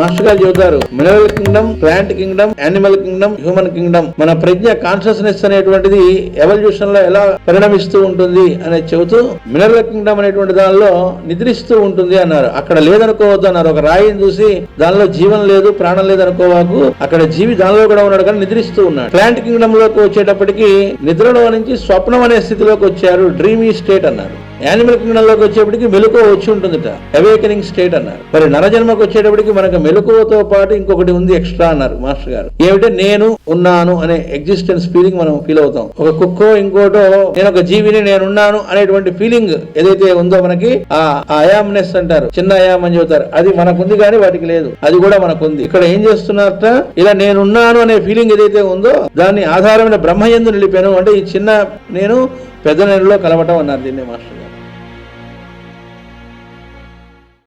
Master గారు చెబుతారు, mineral Kingdom, plant Kingdom, animal Kingdom, human Kingdom. మన ప్రజ్ఞ కాన్షియస్నెస్ అనేటువంటిది ఎవల్యూషన్ లో ఎలా పరిణమిస్తూ ఉంటుంది అనేది చెబుతూ, మినరల్ కింగ్డమ్ అనేటువంటి దానిలో నిద్రిస్తూ ఉంటుంది అన్నారు. అక్కడ లేదనుకోవద్దు అన్నారు. ఒక రాయిని చూసి దానిలో జీవం లేదు, ప్రాణం లేదు అనుకోవాకు, అక్కడ జీవి దానిలో కూడా ఉన్నాడు కానీ నిద్రిస్తూ ఉన్నాడు. ప్లాంట్ కింగ్డమ్ లోకి వచ్చేటప్పటికి నిద్రలో నుంచి స్వప్నం అనే స్థితిలోకి వచ్చారు, డ్రీమీ స్టేట్ అన్నారు. యానిమల్ కింగ్డమ్ లోకి వచ్చేప్పటికి మెలకువ వచ్చి ఉంటుందిట, అవేకనింగ్ స్టేట్ అన్నారు. మరి నరజన్మకు వచ్చేటప్పటికి మనకు మెలకువతో పాటు ఇంకొకటి ఉంది ఎక్స్ట్రా అన్నారు మాస్టర్ గారు. ఏమిటంటే నేను ఉన్నాను అనే ఎగ్జిస్టెన్స్ ఫీలింగ్ మనం ఫీల్ అవుతాం. ఒక కుక్కో ఇంకోటో నేను ఒక జీవిని, నేనున్నాను అనేటువంటి ఫీలింగ్ ఏదైతే ఉందో మనకి, ఆ అయామ్నెస్ అంటారు, చిన్న అయామ్ అని చెబుతారు, అది మనకుంది కానీ వాటికి లేదు, అది కూడా మనకుంది. ఇక్కడ ఏం చేస్తున్నారట, ఇలా నేనున్నాను అనే ఫీలింగ్ ఏదైతే ఉందో దాన్ని ఆధారమైన బ్రహ్మయందు నిలిపాను అంటే ఈ చిన్న నేను పెద్ద నేనులో కలవటం అన్నారు దీన్ని మాస్టర్.